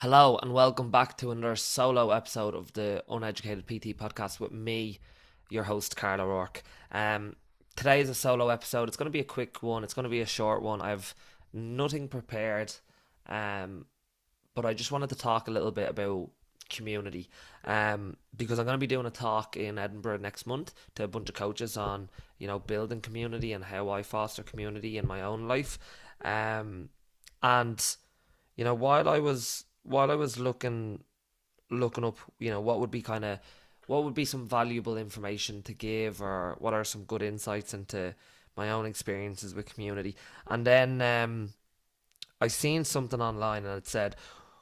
Hello and welcome back to another solo episode of the Uneducated PT Podcast with me, your host Carl O'Rourke. Today is a solo episode. It's going to be a quick one. It's going to be a short one. I've nothing prepared, but I just wanted to talk a little bit about community, because I'm going to be doing a talk in Edinburgh next month to a bunch of coaches on building community and how I foster community in my own life, and while I was looking up, what would be some valuable information to give, or what are some good insights into my own experiences with community. And then I seen something online and it said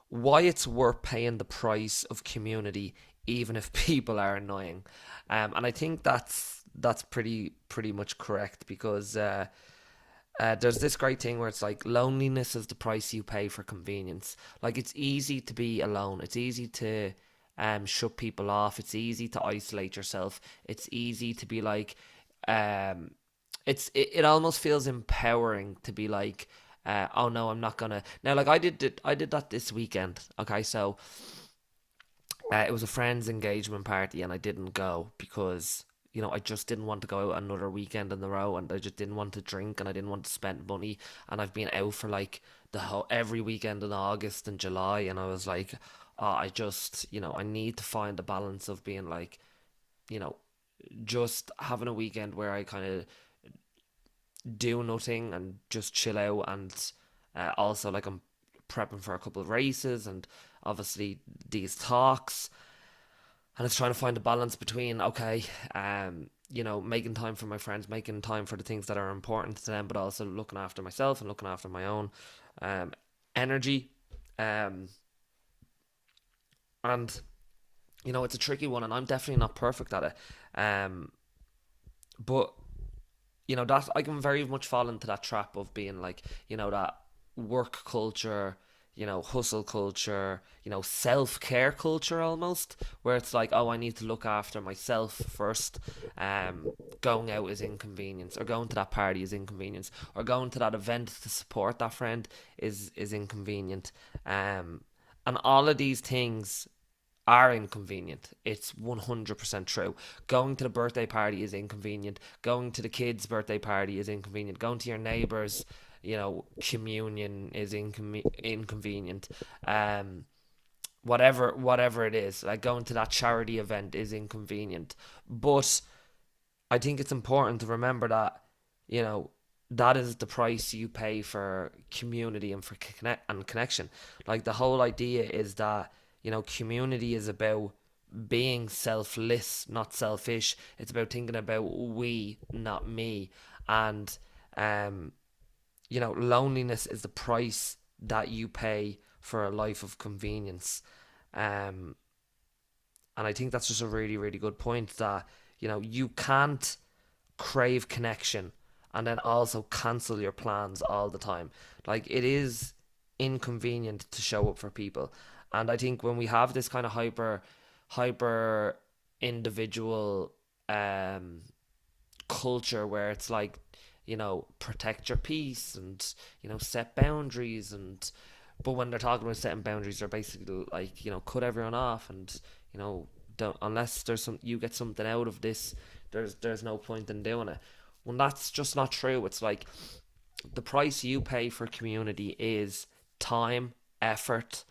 why it's worth paying the price of community even if people are annoying. And I think that's pretty much correct, because there's this great thing where it's like loneliness is the price you pay for convenience. Like, it's easy to be alone. It's easy to shut people off. It's easy to isolate yourself. It's easy to be like, um, it almost feels empowering to be like, oh no, I'm not gonna now. Like, I did that this weekend. Okay, so it was a friend's engagement party, and I didn't go because I just didn't want to go out another weekend in a row, and I just didn't want to drink, and I didn't want to spend money, and I've been out for like the whole every weekend in August and July, and I was like, oh, I just I need to find the balance of being like, you know just having a weekend where I kind of do nothing and just chill out, and also, like, I'm prepping for a couple of races and obviously these talks, and it's trying to find a balance between, okay, making time for my friends, making time for the things that are important to them, but also looking after myself and looking after my own um, energy. Um, and it's a tricky one, and I'm definitely not perfect at it. Um, but that I can very much fall into that trap of being like, that work culture, hustle culture, self care culture almost, where it's like, oh, I need to look after myself first. Going out is inconvenience, or going to that party is inconvenience, or going to that event to support that friend is inconvenient. And all of these things are inconvenient. It's 100% true. Going to the birthday party is inconvenient. Going to the kids' birthday party is inconvenient. Going to your neighbour's, communion is inconvenient. Um, whatever it is, like going to that charity event is inconvenient. But I think it's important to remember that, you know, that is the price you pay for community and for connection. Like, the whole idea is that, community is about being selfless, not selfish. It's about thinking about we, not me. And, um, loneliness is the price that you pay for a life of convenience. Um, and I think that's just a really, really good point, that, you can't crave connection and then also cancel your plans all the time. Like, it is inconvenient to show up for people. And I think when we have this kind of hyper individual culture where it's like, protect your peace and, set boundaries, and but when they're talking about setting boundaries, they're basically like, cut everyone off, and, don't, unless there's some you get something out of this, there's no point in doing it. When that's just not true. It's like, the price you pay for community is time, effort,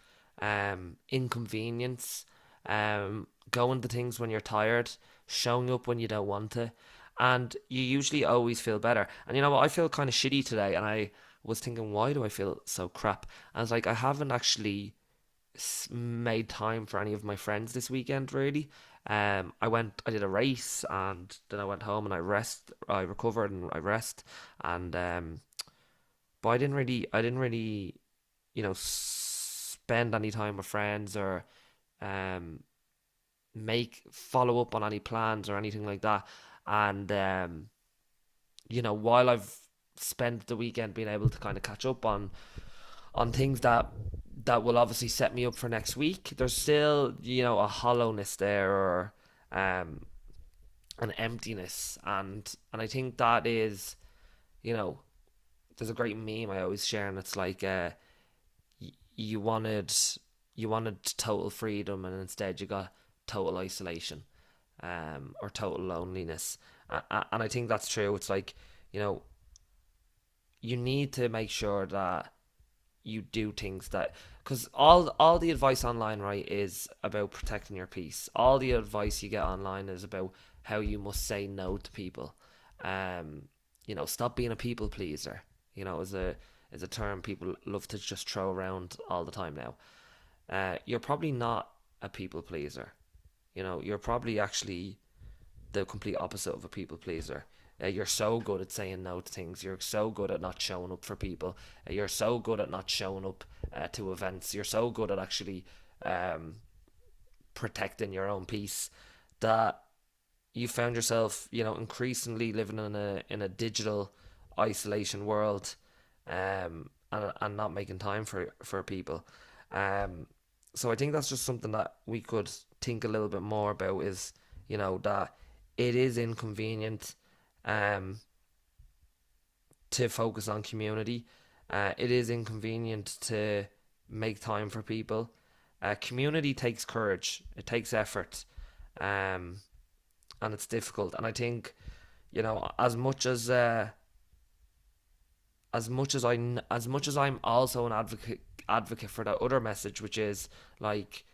inconvenience, going to things when you're tired, showing up when you don't want to, and you usually always feel better. And you know what? I feel kind of shitty today, and I was thinking, why do I feel so crap? And it's like, I haven't actually made time for any of my friends this weekend, really. I did a race, and then I went home and I recovered and I rest, and but I didn't really, spend any time with friends, or um, make follow up on any plans or anything like that. And while I've spent the weekend being able to kind of catch up on things that will obviously set me up for next week, there's still, a hollowness there, or um an emptiness, and I think that is, you know there's a great meme I always share, and it's like, you wanted you wanted total freedom, and instead you got total isolation, or total loneliness. And I think that's true. It's like, you know, you need to make sure that you do things that, because all the advice online, right, is about protecting your peace. All the advice you get online is about how you must say no to people. Stop being a people pleaser. Is a term people love to just throw around all the time now. You're probably not a people pleaser. You're probably actually the complete opposite of a people pleaser. You're so good at saying no to things. You're so good at not showing up for people. You're so good at not showing up to events. You're so good at actually protecting your own peace that you found yourself, increasingly living in a digital isolation world, and not making time for people. So I think that's just something that we could think a little bit more about, is, that it is inconvenient to focus on community. It is inconvenient to make time for people. Community takes courage. It takes effort. And it's difficult. And I think, as much as I'm also an advocate for that other message, which is like,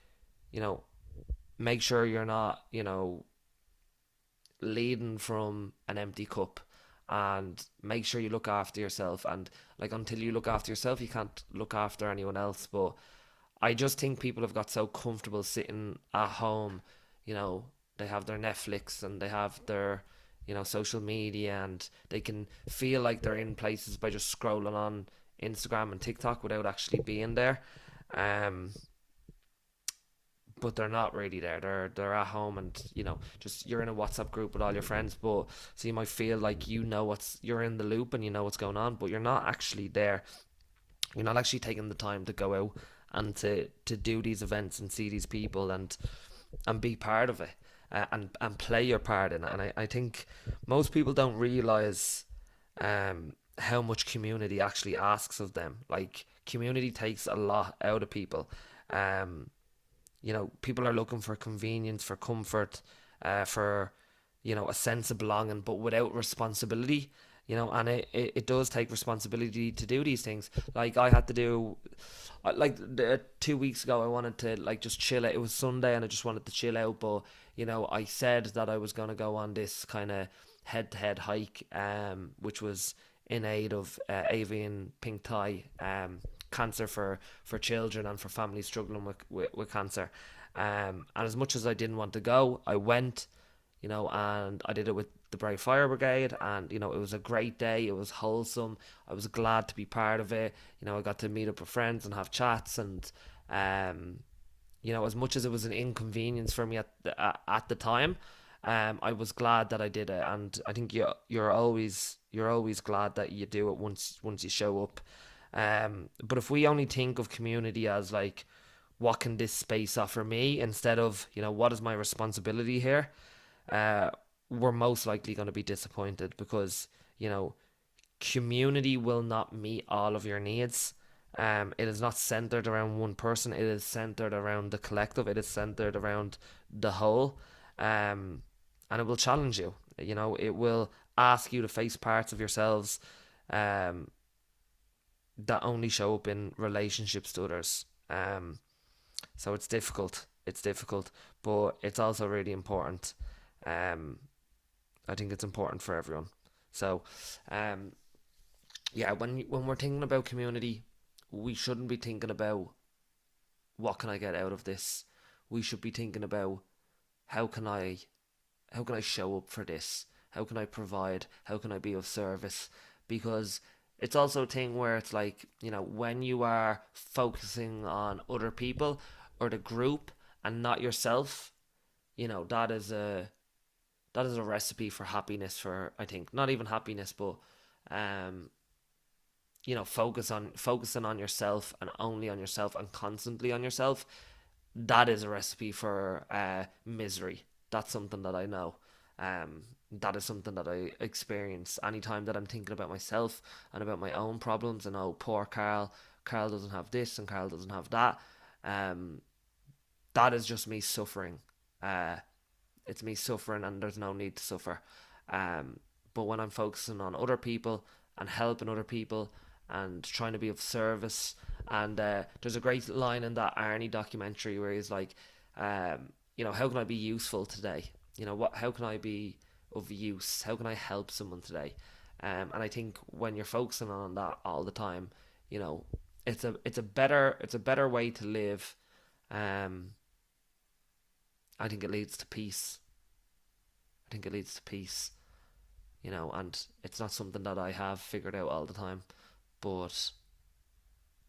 make sure you're not, leading from an empty cup, and make sure you look after yourself. And like, until you look after yourself, you can't look after anyone else. But I just think people have got so comfortable sitting at home. They have their Netflix, and they have their, social media, and they can feel like they're in places by just scrolling on Instagram and TikTok without actually being there. But they're not really there. They're at home, and just, you're in a WhatsApp group with all your friends. But so you might feel like you're in the loop, and you know what's going on, but you're not actually there. You're not actually taking the time to go out and to do these events and see these people, and be part of it, and play your part in it. And I think most people don't realize how much community actually asks of them. Like, community takes a lot out of people. People are looking for convenience, for comfort, for, a sense of belonging, but without responsibility. And it does take responsibility to do these things. Like, I had to do, 2 weeks ago, I wanted to, like, just chill out. It was Sunday, and I just wanted to chill out. But, I said that I was going to go on this kind of head-to-head hike, which was in aid of avian pink tie, cancer for children and for families struggling with cancer. And as much as I didn't want to go, I went, and I did it with the Brave Fire Brigade, and it was a great day. It was wholesome. I was glad to be part of it. I got to meet up with friends and have chats, and as much as it was an inconvenience for me at the time, I was glad that I did it. And I think you're always glad that you do it once you show up. But if we only think of community as like, what can this space offer me, instead of, what is my responsibility here, we're most likely going to be disappointed, because, community will not meet all of your needs. It is not centered around one person. It is centered around the collective. It is centered around the whole. And it will challenge you. It will ask you to face parts of yourselves that only show up in relationships to others. So it's difficult. But it's also really important. I think it's important for everyone. So, when we're thinking about community, we shouldn't be thinking about, what can I get out of this? We should be thinking about, how can I show up for this? How can I provide? How can I be of service? Because it's also a thing where it's like, when you are focusing on other people or the group and not yourself, that is a recipe for happiness. For, I think, not even happiness, but focusing on yourself, and only on yourself, and constantly on yourself. That is a recipe for misery. That's something that I know. That is something that I experience anytime that I'm thinking about myself and about my own problems, and, oh, poor Carl doesn't have this, and Carl doesn't have that. Um, that is just me suffering. It's me suffering, and there's no need to suffer. Um, but when I'm focusing on other people and helping other people and trying to be of service, and there's a great line in that Arnie documentary where he's like, how can I be useful today? How can I be of use? How can I help someone today? And I think when you're focusing on that all the time, it's a better way to live. Um, I think it leads to peace. I think it leads to peace, and it's not something that I have figured out all the time, but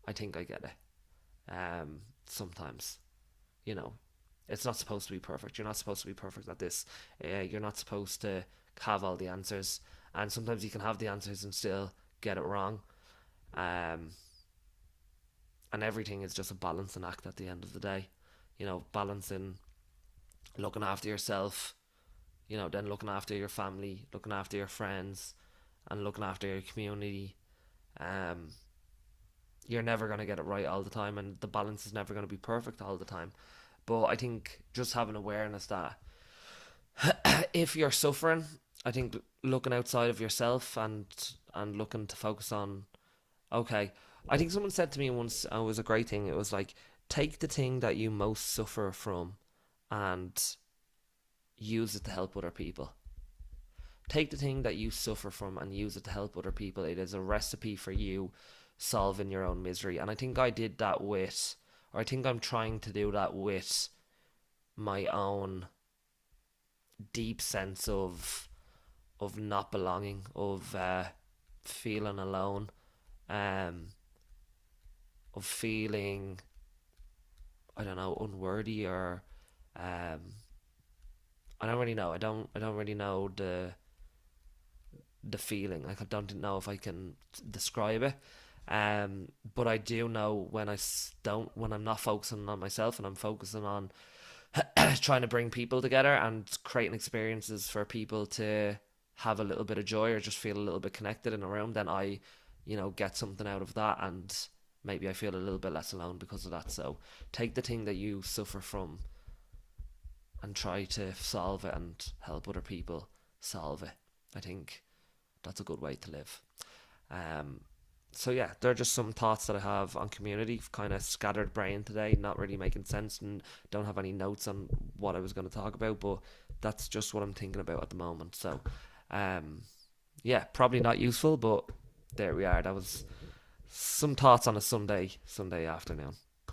I think I get it. Sometimes, you know, it's not supposed to be perfect. You're not supposed to be perfect at this. You're not supposed to have all the answers, and sometimes you can have the answers and still get it wrong. Um, and everything is just a balancing act at the end of the day. Balancing looking after yourself, then looking after your family, looking after your friends, and looking after your community. Um, you're never going to get it right all the time, and the balance is never going to be perfect all the time. But I think just having awareness that if you're suffering, I think looking outside of yourself and looking to focus on, okay, I think someone said to me once, and it was a great thing. It was like, take the thing that you most suffer from and use it to help other people. Take the thing that you suffer from and use it to help other people. It is a recipe for you solving your own misery. And I think I did that or I think I'm trying to do that with my own deep sense of not belonging, of feeling alone, of feeling, I don't know, unworthy, or I don't really know. I don't really know the feeling. Like, I don't know if I can describe it. But I do know when I'm not focusing on myself and I'm focusing on trying to bring people together and creating experiences for people to have a little bit of joy or just feel a little bit connected in a room, then I, get something out of that, and maybe I feel a little bit less alone because of that. So take the thing that you suffer from and try to solve it and help other people solve it. I think that's a good way to live. So yeah, they're just some thoughts that I have on community. Kind of scattered brain today, not really making sense, and don't have any notes on what I was going to talk about, but that's just what I'm thinking about at the moment. So yeah, probably not useful, but there we are. That was some thoughts on a Sunday afternoon.